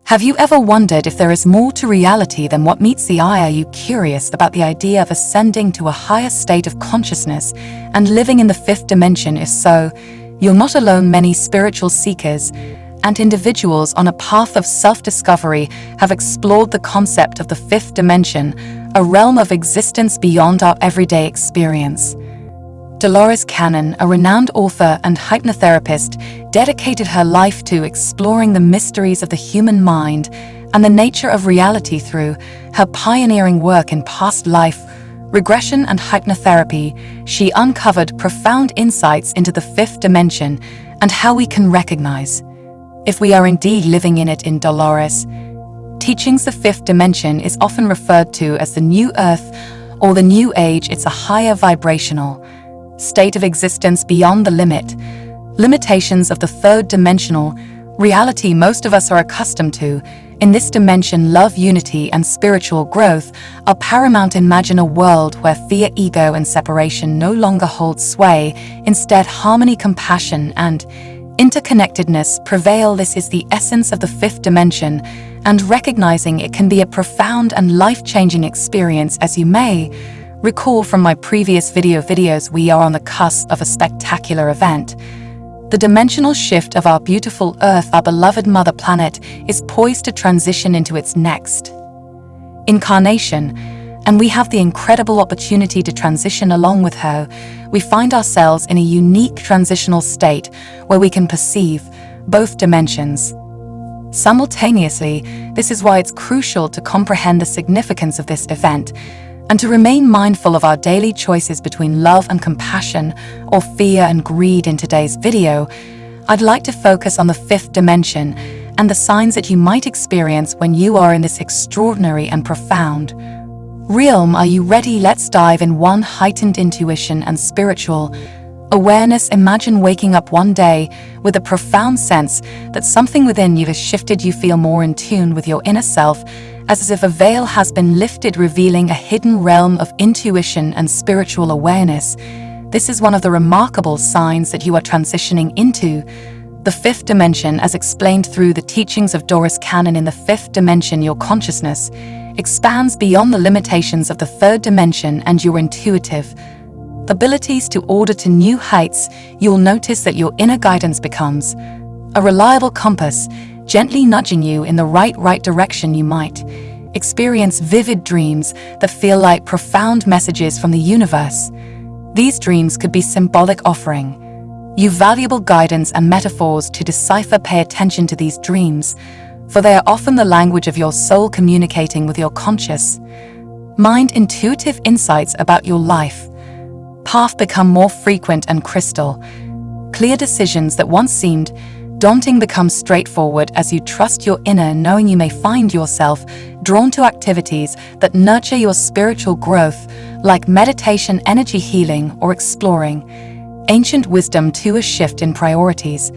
Have you ever wondered if there is more to reality than what meets the eye? Are you curious about the idea of ascending to a higher state of consciousness and living in the fifth dimension? If so, you're not alone. Many spiritual seekers and individuals on a path of self-discovery have explored the concept of the fifth dimension, a realm of existence beyond our everyday experience. Dolores, a renowned author and hypnotherapist, dedicated her life to exploring the mysteries of the human mind and the nature of reality through her pioneering work in past life regression and hypnotherapy. She uncovered profound insights into the fifth dimension and how we can recognize if we are indeed living in it. In Dolores' teachings, the fifth dimension is often referred to as the new earth or the new age. It's a higher vibrational state of existence beyond the limitations of the third dimensional reality most of us are accustomed to. In this dimension, love, unity, and spiritual growth are paramount. Imagine a world where fear, ego, and separation no longer hold sway. Instead, harmony, compassion, and interconnectedness prevail. This is the essence of the fifth dimension, and recognizing it can be a profound and life-changing experience. As you may recall from my previous videos, we are on the cusp of a spectacular event. The dimensional shift of our beautiful Earth, our beloved mother planet, is poised to transition into its next incarnation, and we have the incredible opportunity to transition along with her. We find ourselves in a unique transitional state where we can perceive both dimensions simultaneously. This is why it's crucial to comprehend the significance of this event and to remain mindful of our daily choices between love and compassion or fear and greed. In today's video, I'd like to focus on the fifth dimension and the signs that you might experience when you are in this extraordinary and profound realm. Are you ready? Let's dive in. 1. Heightened intuition and spiritual awareness. Imagine waking up one day with a profound sense that something within you has shifted. You feel more in tune with your inner self, as if a veil has been lifted, revealing a hidden realm of intuition and spiritual awareness. This is one of the remarkable signs that you are transitioning into the fifth dimension, as explained through the teachings of Dolores. In the fifth dimension, your consciousness expands beyond the limitations of the third dimension, and your intuitive abilities to order to new heights. You'll notice that your inner guidance becomes a reliable compass, gently nudging you in the right direction. You might experience vivid dreams that feel like profound messages from the universe. These dreams could be symbolic, offering you valuable guidance and metaphors to decipher. Pay attention to these dreams, for they are often the language of your soul communicating with your conscious mind. Intuitive insights about your life path become more frequent and crystal clear. Decisions that once seemed daunting become straightforward as you trust your inner knowing. You may find yourself drawn to activities that nurture your spiritual growth, like meditation, energy healing, or exploring ancient wisdom. To a shift in priorities.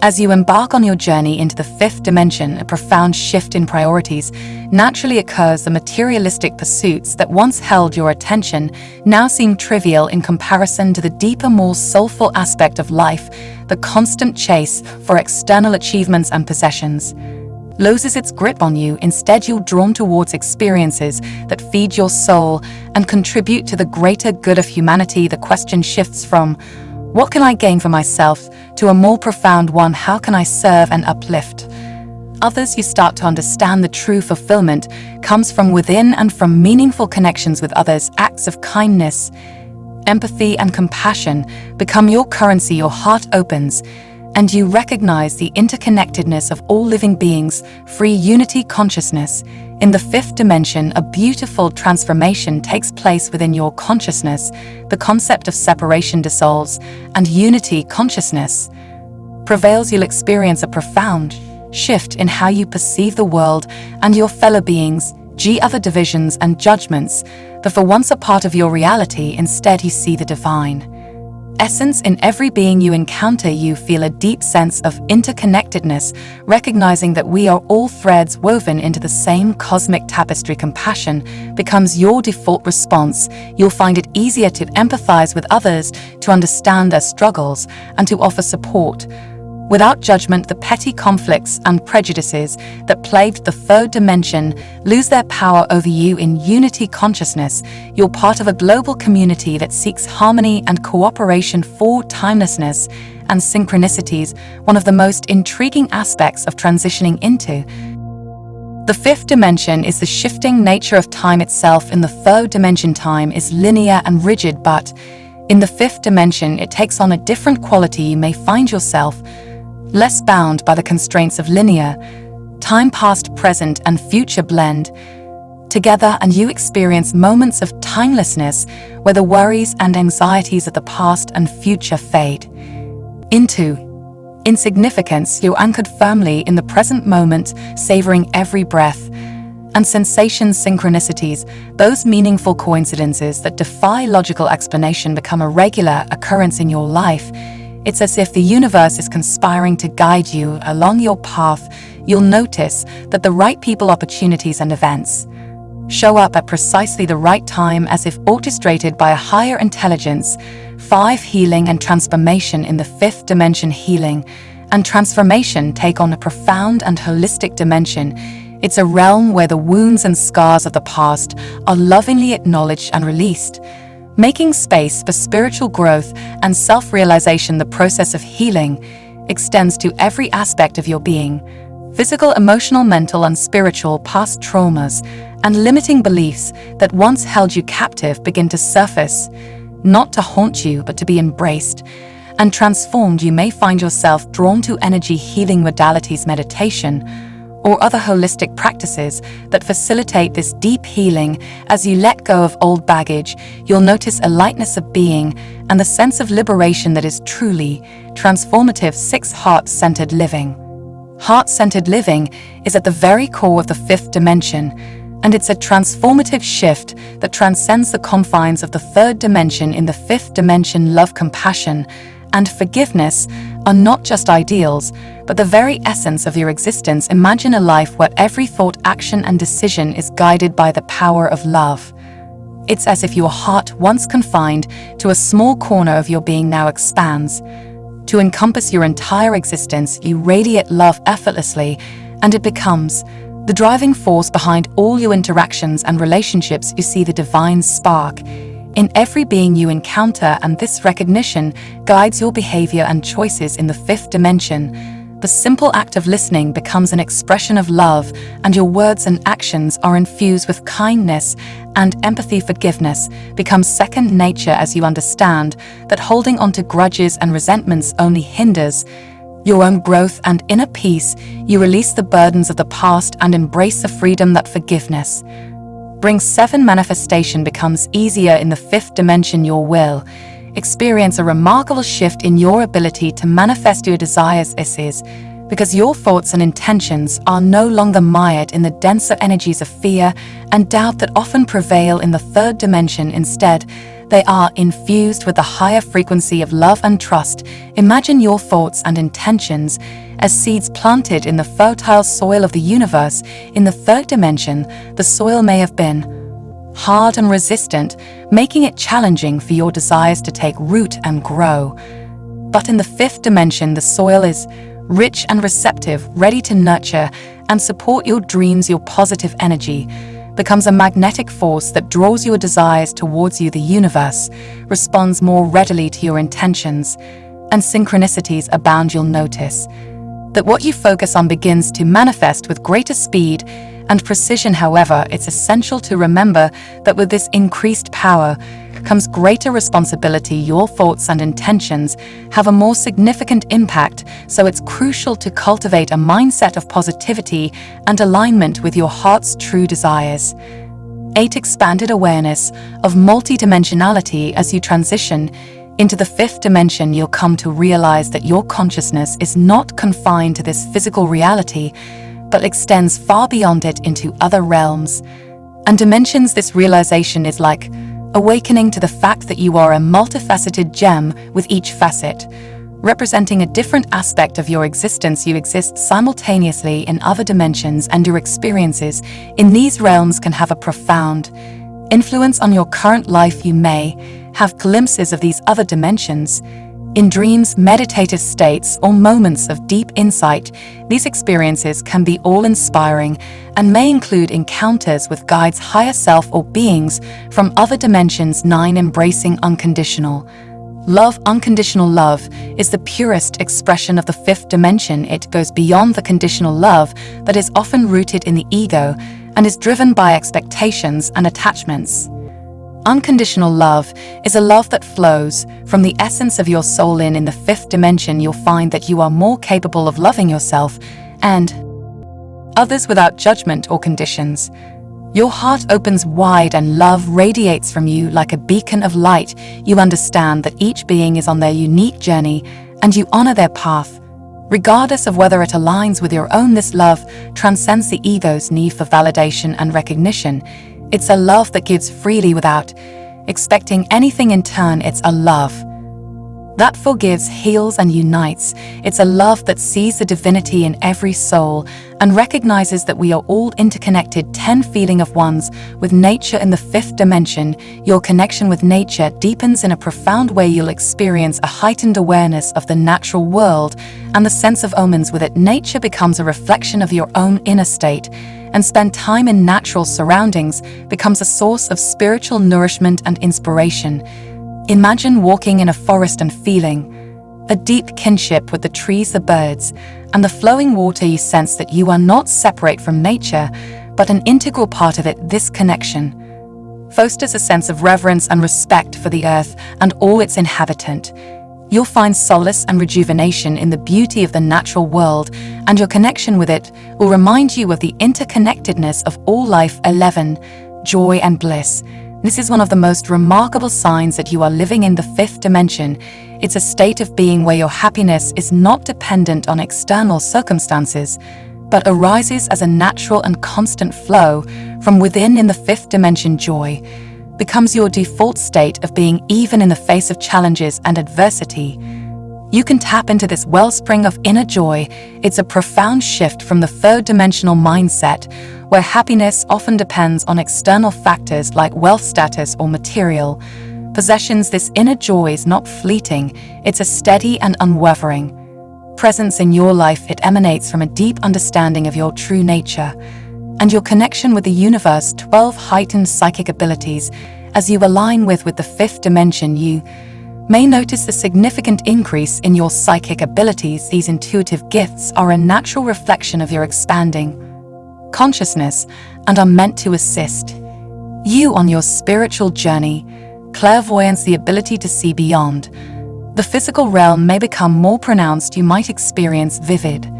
As you embark on your journey into the fifth dimension, a profound shift in priorities naturally occurs. The materialistic pursuits that once held your attention now seem trivial in comparison to the deeper, more soulful aspect of life. The constant chase for external achievements and possessions loses its grip on you. Instead, you're drawn towards experiences that feed your soul and contribute to the greater good of humanity. The question shifts from "What can I gain for myself?" to a more profound one: "How can I serve and uplift others?" You start to understand the true fulfillment comes from within and from meaningful connections with others. Acts of kindness, empathy, and compassion become your currency. Your heart opens, and you recognize the interconnectedness of all living beings. Free unity consciousness. In the fifth dimension, a beautiful transformation takes place within your consciousness. The concept of separation dissolves, and unity consciousness prevails. You'll experience a profound shift in how you perceive the world and your fellow beings. Other divisions and judgments that were once a part of your reality, instead you see the divine essence in every being you encounter. You feel a deep sense of interconnectedness, recognizing that we are all threads woven into the same cosmic tapestry. Compassion becomes your default response. You'll find it easier to empathize with others, to understand their struggles, and to offer support Without judgment, the petty conflicts and prejudices that plagued the third dimension lose their power over you. In unity consciousness, you're part of a global community that seeks harmony and cooperation. For timelessness and synchronicities, one of the most intriguing aspects of transitioning into the fifth dimension is the shifting nature of time itself. In the third dimension, time is linear and rigid, but in the fifth dimension, it takes on a different quality. You may find yourself less bound by the constraints of linear time. Past, present, and future blend together, and you experience moments of timelessness where the worries and anxieties of the past and future fade into insignificance. You're anchored firmly in the present moment, savoring every breath and sensation. Synchronicities, those meaningful coincidences that defy logical explanation, become a regular occurrence in your life. It's as if the universe is conspiring to guide you along your path. You'll notice that the right people, opportunities, and events show up at precisely the right time, as if orchestrated by a higher intelligence. 5. Healing and transformation. In the fifth dimension, healing and transformation take on a profound and holistic dimension. It's a realm where the wounds and scars of the past are lovingly acknowledged and released, making space for spiritual growth and self-realization. The process of healing extends to every aspect of your being: physical, emotional, mental, and spiritual. Past traumas and limiting beliefs that once held you captive begin to surface, not to haunt you, but to be embraced and transformed. You may find yourself drawn to energy healing modalities, meditation, or other holistic practices that facilitate this deep healing. As you let go of old baggage, you'll notice a lightness of being and the sense of liberation that is truly transformative. 6. Heart-centered living. Heart-centered living is at the very core of the fifth dimension, and it's a transformative shift that transcends the confines of the third dimension. In the fifth dimension, love, compassion, and forgiveness are not just ideals, but the very essence of your existence. Imagine a life where every thought, action, and decision is guided by the power of love. It's as if your heart, once confined to a small corner of your being, now expands to encompass your entire existence. You radiate love effortlessly, and it becomes the driving force behind all your interactions and relationships. You see the divine spark in every being you encounter, and this recognition guides your behavior and choices. In the fifth dimension, the simple act of listening becomes an expression of love, and your words and actions are infused with kindness and empathy. Forgiveness becomes second nature as you understand that holding on to grudges and resentments only hinders your own growth and inner peace. You release the burdens of the past and embrace the freedom that forgiveness brings. 7. Manifestation becomes easier. In the fifth dimension, your will experience a remarkable shift in your ability to manifest your desires. This is because your thoughts and intentions are no longer mired in the denser energies of fear and doubt that often prevail in the third dimension. Instead, they are infused with the higher frequency of love and trust. Imagine your thoughts and intentions as seeds planted in the fertile soil of the universe. In the third dimension, the soil may have been hard and resistant, making it challenging for your desires to take root and grow. But in the fifth dimension, the soil is rich and receptive, ready to nurture and support your dreams. Your positive energy becomes a magnetic force that draws your desires towards you. The universe responds more readily to your intentions, and synchronicities abound. You'll notice that what you focus on begins to manifest with greater speed and precision. However, it's essential to remember that with this increased power comes greater responsibility. Your thoughts and intentions have a more significant impact, so it's crucial to cultivate a mindset of positivity and alignment with your heart's true desires. 8. Expanded awareness of multidimensionality. As you transition into the fifth dimension, you'll come to realize that your consciousness is not confined to this physical reality, but extends far beyond it into other realms and dimensions. This realization is like awakening to the fact that you are a multifaceted gem, with each facet representing a different aspect of your existence. You exist simultaneously in other dimensions, and your experiences in these realms can have a profound influence on your current life. You may have glimpses of these other dimensions In dreams, meditative states, or moments of deep insight, these experiences can be awe-inspiring and may include encounters with guides, higher self, or beings from other dimensions. 9. Embracing unconditional love. Unconditional love is the purest expression of the fifth dimension. It goes beyond the conditional love that is often rooted in the ego and is driven by expectations and attachments. Unconditional love is a love that flows from the essence of your soul. In the fifth dimension, you'll find that you are more capable of loving yourself and others without judgment or conditions. Your heart opens wide and love radiates from you like a beacon of light. You understand that each being is on their unique journey and you honor their path, regardless of whether it aligns with your own. This love transcends the ego's need for validation and recognition. It's a love that gives freely without expecting anything in turn. It's a love that forgives, heals, and unites. It's a love that sees the divinity in every soul and recognizes that we are all interconnected. 10. Feeling of ones with nature. In the fifth dimension, your connection with nature deepens in a profound way. You'll experience a heightened awareness of the natural world and the sense of omens with it. Nature becomes a reflection of your own inner state, and spend time in natural surroundings becomes a source of spiritual nourishment and inspiration. Imagine walking in a forest and feeling a deep kinship with the trees, the birds, and the flowing water. You sense that you are not separate from nature, but an integral part of it. This connection fosters a sense of reverence and respect for the earth and all its inhabitant. You'll find solace and rejuvenation in the beauty of the natural world, and your connection with it will remind you of the interconnectedness of all life. 11. Joy and bliss. This is one of the most remarkable signs that you are living in the fifth dimension. It's a state of being where your happiness is not dependent on external circumstances, but arises as a natural and constant flow from within. In the fifth dimension, joy becomes your default state of being even in the face of challenges and adversity. You can tap into this wellspring of inner joy. It's a profound shift from the third dimensional mindset, where happiness often depends on external factors like wealth, status, or material possessions. This inner joy is not fleeting, it's a steady and unwavering presence in your life. It emanates from a deep understanding of your true nature and your connection with the universe. 12. Heightened psychic abilities. As you align with the fifth dimension, you may notice a significant increase in your psychic abilities. These intuitive gifts are a natural reflection of your expanding consciousness and are meant to assist you on your spiritual journey. Clairvoyance, the ability to see beyond the physical realm, may become more pronounced. You might experience vivid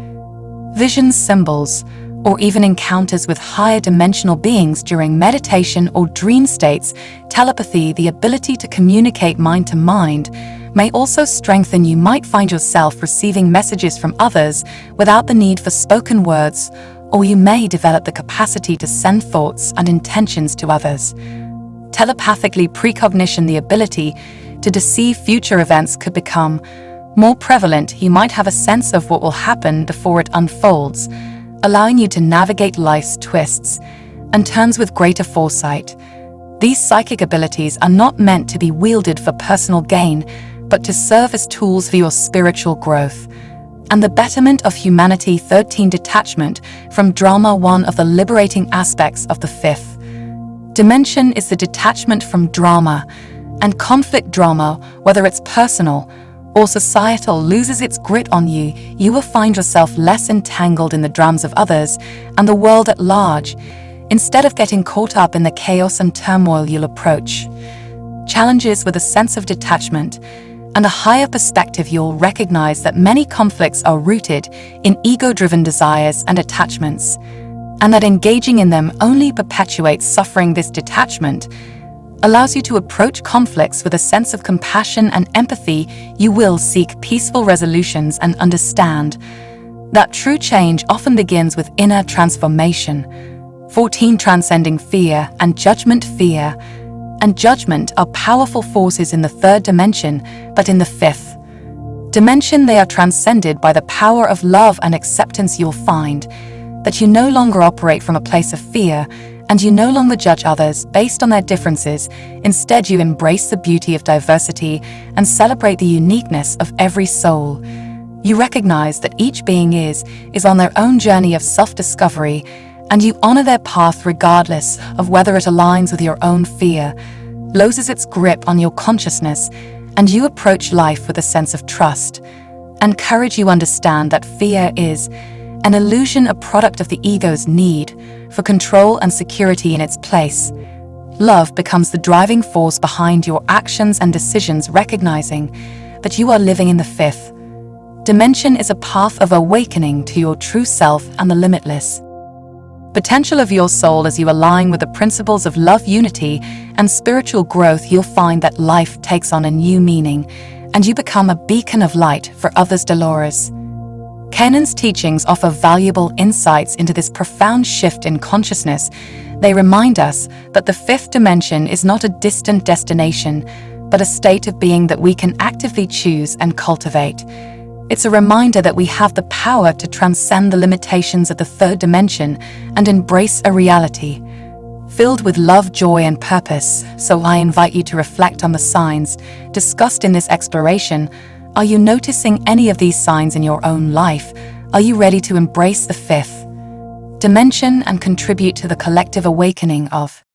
visions, symbols, or even encounters with higher dimensional beings during meditation or dream states. Telepathy, the ability to communicate mind to mind, may also strengthen. You might find yourself receiving messages from others without the need for spoken words, or you may develop the capacity to send thoughts and intentions to others telepathically. Precognition, the ability to deceive future events, could become more prevalent. You might have a sense of what will happen before it unfolds, allowing you to navigate life's twists and turns with greater foresight. These psychic abilities are not meant to be wielded for personal gain, but to serve as tools for your spiritual growth and the betterment of humanity. 13. Detachment from drama. One of the liberating aspects of the fifth dimension is the detachment from drama and conflict. Drama, whether it's personal or societal, loses its grip on you. You will find yourself less entangled in the dramas of others and the world at large. Instead of getting caught up in the chaos and turmoil, you'll approach challenges with a sense of detachment and a higher perspective. You'll recognize that many conflicts are rooted in ego-driven desires and attachments, and that engaging in them only perpetuates suffering. This detachment allows you to approach conflicts with a sense of compassion and empathy. You will seek peaceful resolutions and understand that true change often begins with inner transformation. 14. Transcending fear and judgment. Fear and judgment are powerful forces in the third dimension, but in the fifth dimension they are transcended by the power of love and acceptance. You'll find that you no longer operate from a place of fear and you no longer judge others based on their differences. Instead, you embrace the beauty of diversity and celebrate the uniqueness of every soul. You recognize that each being is on their own journey of self-discovery, and you honor their path regardless of whether it aligns with your own fear, loses its grip on your consciousness, and you approach life with a sense of trust and courage. You understand that fear is an illusion, a product of the ego's need for control and security in its place. Love becomes the driving force behind your actions and decisions, recognizing that you are living in the fifth dimension is a path of awakening to your true self and the limitless potential of your soul. As you align with the principles of love, unity, and spiritual growth, you'll find that life takes on a new meaning, and you become a beacon of light for others. Dolores Cannon's teachings offer valuable insights into this profound shift in consciousness. They remind us that the fifth dimension is not a distant destination, but a state of being that we can actively choose and cultivate. It's a reminder that we have the power to transcend the limitations of the third dimension and embrace a reality filled with love, joy, and purpose. So I invite you to reflect on the signs discussed in this exploration. Are you noticing any of these signs in your own life? Are you ready to embrace the fifth dimension and contribute to the collective awakening of